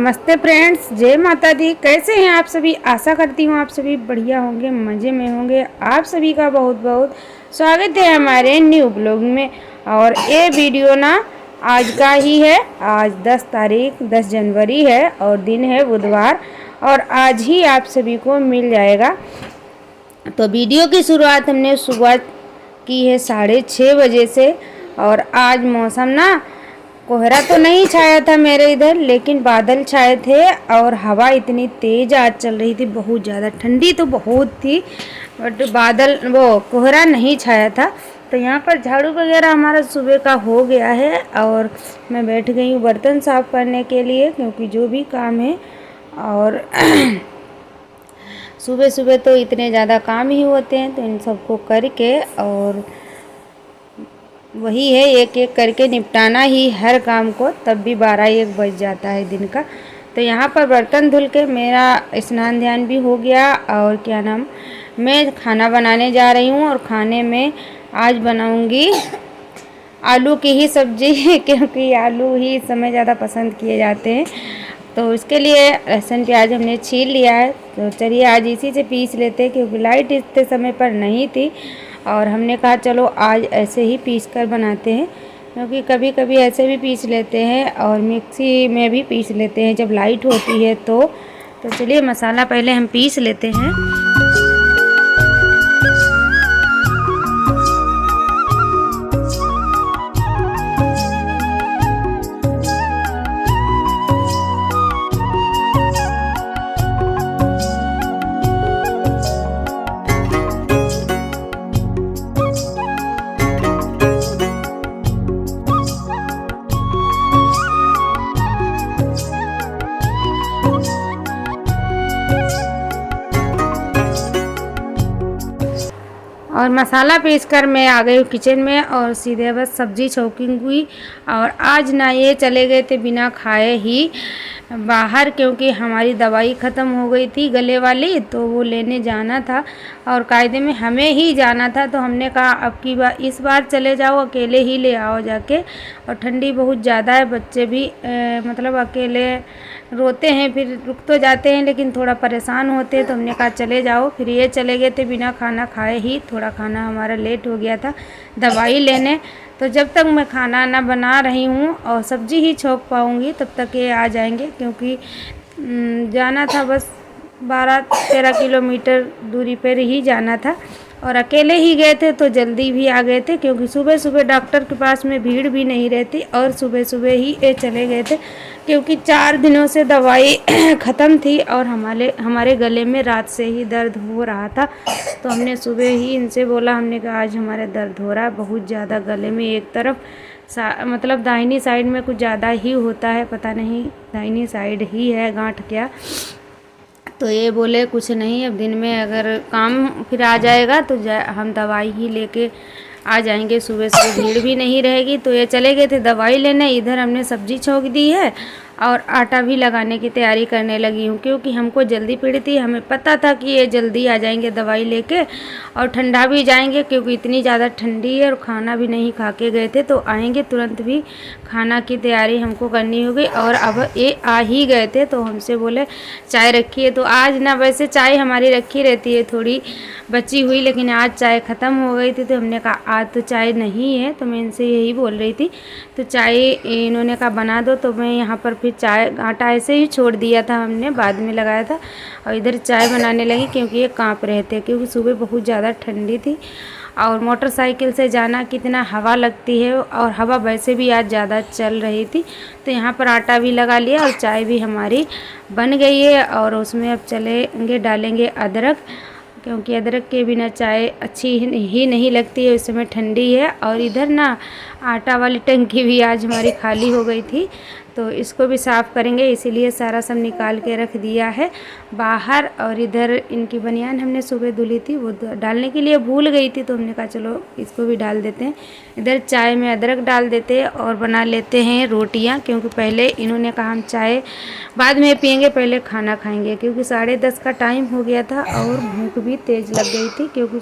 नमस्ते फ्रेंड्स, जय माता दी। कैसे हैं आप सभी? आशा करती हूँ आप सभी बढ़िया होंगे, मज़े में होंगे। आप सभी का बहुत बहुत स्वागत है हमारे न्यू ब्लॉग में। और ये वीडियो ना आज का ही है। आज 10 जनवरी है और दिन है बुधवार, और आज ही आप सभी को मिल जाएगा। तो वीडियो की शुरुआत हमने सुबह की है 6:30 बजे से। और आज मौसम ना कोहरा तो नहीं छाया था मेरे इधर, लेकिन बादल छाए थे और हवा इतनी तेज़ आज चल रही थी, बहुत ज़्यादा। ठंडी तो बहुत थी बट बादल कोहरा नहीं छाया था। तो यहाँ पर झाड़ू वगैरह हमारा सुबह का हो गया है और मैं बैठ गई हूँ बर्तन साफ़ करने के लिए, क्योंकि जो भी काम है और सुबह सुबह तो इतने ज़्यादा काम ही होते हैं, तो इन सबको करके और वही है एक एक करके निपटाना ही हर काम को, तब भी 12-1 बज जाता है दिन का। तो यहाँ पर बर्तन धुल के मेरा स्नान ध्यान भी हो गया। और क्या नाम, मैं खाना बनाने जा रही हूँ और खाने में आज बनाऊँगी आलू की ही सब्ज़ी क्योंकि आलू ही इस समय ज़्यादा पसंद किए जाते हैं। तो उसके लिए लहसुन प्याज हमने छील लिया है। तो चलिए आज इसी से पीस लेते हैं, क्योंकि लाइट इतने समय पर नहीं थी और हमने कहा चलो आज ऐसे ही पीस कर बनाते हैं, क्योंकि कभी कभी ऐसे भी पीस लेते हैं और मिक्सी में भी पीस लेते हैं जब लाइट होती है। तो चलिए मसाला पहले हम पीस लेते हैं। और मसाला पीसकर मैं आ गई हूँ किचन में और सीधे बस सब्ज़ी छौंकिंग हुई। और आज ना ये चले गए थे बिना खाए ही बाहर, क्योंकि हमारी दवाई ख़त्म हो गई थी गले वाली, तो वो लेने जाना था और कायदे में हमें ही जाना था। तो हमने कहा अब की बार इस बार चले जाओ, अकेले ही ले आओ जाके। और ठंडी बहुत ज़्यादा है, बच्चे भी मतलब अकेले रोते हैं, फिर रुक तो जाते हैं लेकिन थोड़ा परेशान होते हैं। तो हमने कहा चले जाओ। फिर ये चले गए थे बिना खाना खाए ही। थोड़ा खाना हमारा लेट हो गया था दवाई लेने। तो जब तक मैं खाना ना बना रही हूँ और सब्ज़ी ही छौंक पाऊँगी तब तक ये आ जाएंगे, क्योंकि जाना था बस 12-13 किलोमीटर दूरी पर ही जाना था और अकेले ही गए थे तो जल्दी भी आ गए थे, क्योंकि सुबह सुबह डॉक्टर के पास में भीड़ भी नहीं रहती। और सुबह सुबह ही ये चले गए थे, क्योंकि 4 दिनों से दवाई ख़त्म थी और हमारे गले में रात से ही दर्द हो रहा था। तो हमने सुबह ही इनसे बोला, हमने कहा आज हमारे दर्द हो रहा है बहुत ज़्यादा गले में, एक तरफ मतलब दाहिनी साइड में कुछ ज़्यादा ही होता है, पता नहीं दाहिनी साइड ही है गांठ क्या। तो ये बोले कुछ नहीं, अब दिन में अगर काम फिर आ जाएगा तो हम दवाई ही लेके आ जाएंगे, सुबह सुबह भीड़ भी नहीं रहेगी। तो ये चले गए थे दवाई लेने। इधर हमने सब्ज़ी छौंक दी है और आटा भी लगाने की तैयारी करने लगी हूँ, क्योंकि हमको जल्दी पड़ी थी। हमें पता था कि ये जल्दी आ जाएंगे दवाई लेके और ठंडा भी जाएंगे, क्योंकि इतनी ज़्यादा ठंडी है और खाना भी नहीं खा के गए थे। तो आएंगे तुरंत भी खाना की तैयारी हमको करनी होगी। और अब ये आ ही गए थे तो हमसे बोले चाय रखी है। तो आज ना वैसे चाय हमारी रखी रहती है थोड़ी बची हुई, लेकिन आज चाय ख़त्म हो गई थी। तो हमने कहा आज तो चाय नहीं है, तो मैं इनसे यही बोल रही थी। तो चाय इन्होंने कहा बना दो, तो मैं यहाँ पर फिर चाय आटा ऐसे ही छोड़ दिया था, हमने बाद में लगाया था। और इधर चाय बनाने लगी, क्योंकि ये काँप रहे थे, क्योंकि सुबह बहुत ज़्यादा ठंडी थी और मोटरसाइकिल से जाना कितना हवा लगती है, और हवा वैसे भी आज ज़्यादा चल रही थी। तो यहाँ पर आटा भी लगा लिया और चाय भी हमारी बन गई है। और उसमें अब चलेंगे डालेंगे अदरक, क्योंकि अदरक के बिना चाय अच्छी ही नहीं लगती है, उस समय ठंडी है। और इधर ना आटा वाली टंकी भी आज हमारी खाली हो गई थी, तो इसको भी साफ़ करेंगे, इसीलिए सारा सब निकाल के रख दिया है बाहर। और इधर इनकी बनियान हमने सुबह धुली थी, वो डालने के लिए भूल गई थी, तो हमने कहा चलो इसको भी डाल देते हैं। इधर चाय में अदरक डाल देते हैं और बना लेते हैं रोटियां, क्योंकि पहले इन्होंने कहा हम चाय बाद में पियेंगे, पहले खाना खाएंगे, क्योंकि 10:30 का टाइम हो गया था और भूख भी तेज़ लग गई थी, क्योंकि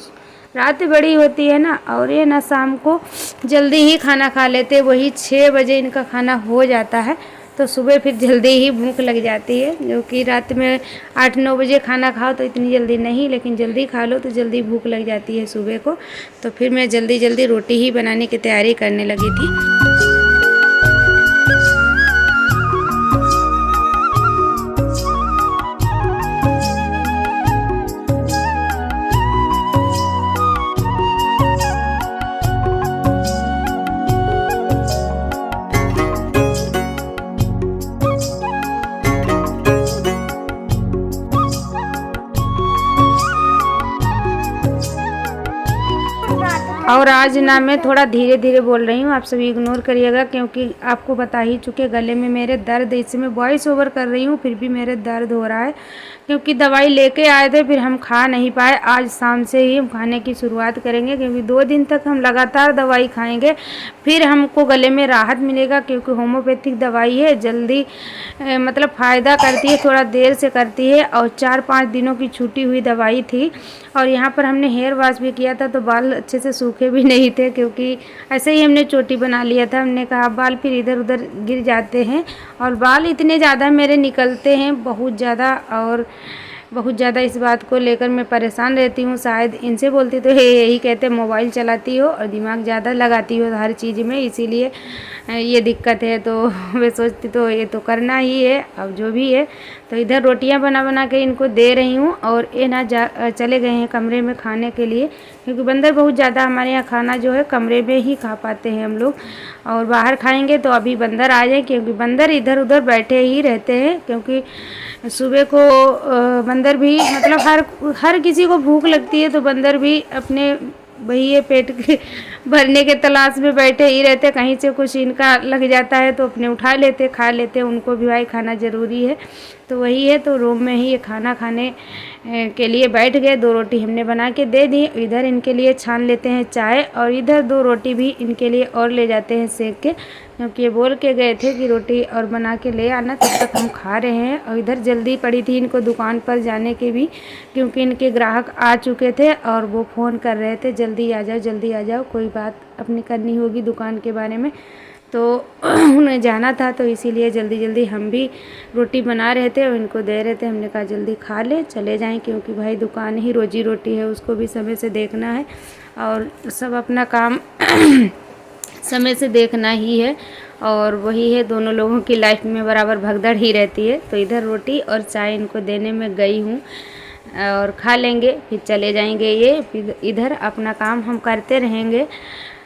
रात बड़ी होती है ना। और ये ना शाम को जल्दी ही खाना खा लेते, वही 6 बजे इनका खाना हो जाता है। तो सुबह फिर जल्दी ही भूख लग जाती है, जो कि रात में 8-9 बजे खाना खाओ तो इतनी जल्दी नहीं, लेकिन जल्दी खा लो तो जल्दी भूख लग जाती है सुबह को। तो फिर मैं जल्दी जल्दी रोटी ही बनाने की तैयारी करने लगी थी। और आज ना मैं थोड़ा धीरे धीरे बोल रही हूँ, आप सभी इग्नोर करिएगा, क्योंकि आपको बता ही चुके गले में मेरे दर्द, इसमें वॉइस ओवर कर रही हूँ फिर भी मेरे दर्द हो रहा है, क्योंकि दवाई लेके आए थे फिर हम खा नहीं पाए। आज शाम से ही हम खाने की शुरुआत करेंगे, क्योंकि 2 दिन तक हम लगातार दवाई खाएंगे फिर हमको गले में राहत मिलेगा, क्योंकि होम्योपैथिक दवाई है, जल्दी मतलब फ़ायदा करती है, थोड़ा देर से करती है। और 4-5 दिनों की छूटी हुई दवाई थी। और यहाँ पर हमने हेयर वॉश भी किया था तो बाल अच्छे से सूखे भी नहीं थे, क्योंकि ऐसे ही हमने चोटी बना लिया था। हमने कहा बाल फिर इधर उधर गिर जाते हैं, और बाल इतने ज़्यादा मेरे निकलते हैं बहुत ज़्यादा, और बहुत ज़्यादा इस बात को लेकर मैं परेशान रहती हूँ। शायद इनसे बोलती तो यही कहते मोबाइल चलाती हो और दिमाग ज़्यादा लगाती हो हर चीज़ में, इसीलिए ये दिक्कत है। तो वे सोचती तो ये तो करना ही है, अब जो भी है। तो इधर रोटियां बना बना के इनको दे रही हूँ, और ये ना चले गए हैं कमरे में खाने के लिए, क्योंकि बंदर बहुत ज़्यादा हमारे यहाँ खाना जो है कमरे में ही खा पाते हैं हम लोग, और बाहर खाएंगे तो अभी बंदर आ जाए, क्योंकि बंदर इधर उधर बैठे ही रहते हैं। क्योंकि सुबह को बंदर भी मतलब हर किसी को भूख लगती है, तो बंदर भी अपने वही है पेट के भरने के तलाश में बैठे ही रहते। कहीं से कुछ इनका लग जाता है तो अपने उठा लेते, खा लेते। उनको भी भाई खाना ज़रूरी है, तो वही है। तो रूम में ही ये खाना खाने के लिए बैठ गए। 2 रोटी हमने बना के दे दी। इधर इनके लिए छान लेते हैं चाय, और इधर 2 रोटी भी इनके लिए और ले जाते हैं सेक के, क्योंकि ये बोल के गए थे कि रोटी और बना के ले आना, तब तक हम खा रहे हैं। और इधर जल्दी पड़ी थी इनको दुकान पर जाने की भी, क्योंकि इनके ग्राहक आ चुके थे और वो फ़ोन कर रहे थे जल्दी आ जाओ जल्दी आ जाओ, कोई बात अपनी करनी होगी दुकान के बारे में। तो उन्हें जाना था, तो इसीलिए जल्दी जल्दी हम भी रोटी बना रहे थे और इनको दे रहे थे। हमने कहा जल्दी खा ले चले जाएं, क्योंकि भाई दुकान ही रोजी रोटी है, उसको भी समय से देखना है, और सब अपना काम समय से देखना ही है। और वही है, दोनों लोगों की लाइफ में बराबर भगदड़ ही रहती है। तो इधर रोटी और चाय इनको देने में गई हूँ, और खा लेंगे फिर चले जाएंगे ये। फिर इधर अपना काम हम करते रहेंगे,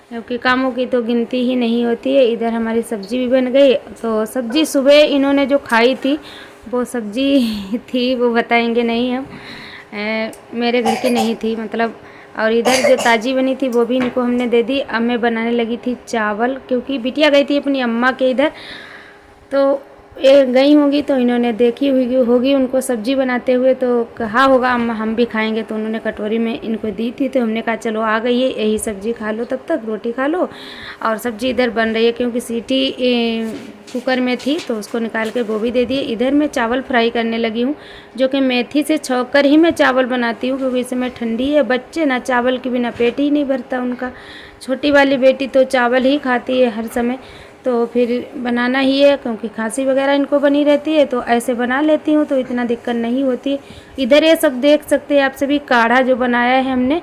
क्योंकि कामों की तो गिनती ही नहीं होती है। इधर हमारी सब्ज़ी भी बन गई। तो सब्ज़ी सुबह इन्होंने जो खाई थी वो सब्ज़ी थी, वो बताएंगे नहीं हम, मेरे घर की नहीं थी मतलब। और इधर जो ताज़ी बनी थी वो भी इनको हमने दे दी। अब मैं बनाने लगी थी चावल, क्योंकि बिटिया गई थी अपनी अम्मा के इधर, तो ये गई होंगी तो इन्होंने देखी हुई होगी उनको सब्जी बनाते हुए, तो कहा होगा अम्मा हम भी खाएंगे, तो उन्होंने कटोरी में इनको दी थी। तो हमने कहा चलो आ गई है, यही सब्जी खा लो, तब तक रोटी खा लो। और सब्जी इधर बन रही है, क्योंकि सीटी कुकर में थी तो उसको निकाल के वो भी दे दिए। इधर मैं चावल फ्राई करने लगी हूँ, जो कि मेथी से छौंक कर ही मैं चावल बनाती हूँ, क्योंकि इस समय ठंडी है। बच्चे ना चावल के बिना पेट ही नहीं भरता उनका। छोटी वाली बेटी तो चावल ही खाती है हर समय, तो फिर बनाना ही है, क्योंकि खांसी वगैरह इनको बनी रहती है, तो ऐसे बना लेती हूँ तो इतना दिक्कत नहीं होती। इधर ये सब देख सकते हैं आप सभी, काढ़ा जो बनाया है हमने,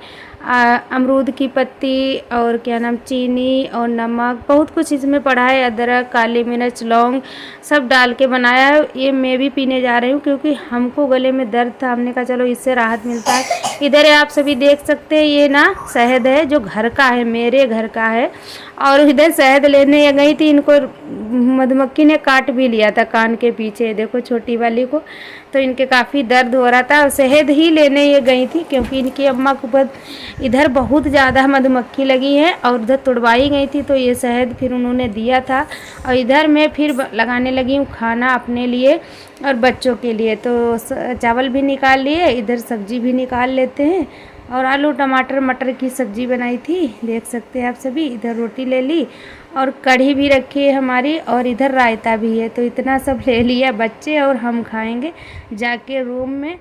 अमरूद की पत्ती और क्या नाम चीनी और नमक, बहुत कुछ इसमें पड़ा है, अदरक, काली मिर्च, लौंग सब डाल के बनाया है। ये मैं भी पीने जा रही हूँ, क्योंकि हमको गले में दर्द था, हमने कहा चलो इससे राहत मिलता है। इधर आप सभी देख सकते हैं, ये ना शहद है जो घर का है, मेरे घर का है। और इधर शहद लेने गई थी, इनको मधुमक्खी ने काट भी लिया था कान के पीछे, देखो छोटी वाली को। तो इनके काफ़ी दर्द हो रहा था, और शहद ही लेने ये गई थी, क्योंकि इनकी अम्मा को इधर बहुत ज़्यादा मधुमक्खी लगी है, और उधर तुड़वाई गई थी, तो ये शहद फिर उन्होंने दिया था। और इधर मैं फिर लगाने लगी हूँ खाना अपने लिए और बच्चों के लिए। तो चावल भी निकाल लिए, इधर सब्जी भी निकाल लेते हैं, और आलू टमाटर मटर की सब्ज़ी बनाई थी, देख सकते हैं आप सभी। इधर रोटी ले ली, और कढ़ी भी रखी है हमारी, और इधर रायता भी है। तो इतना सब ले लिया, बच्चे और हम खाएंगे जाके रूम में।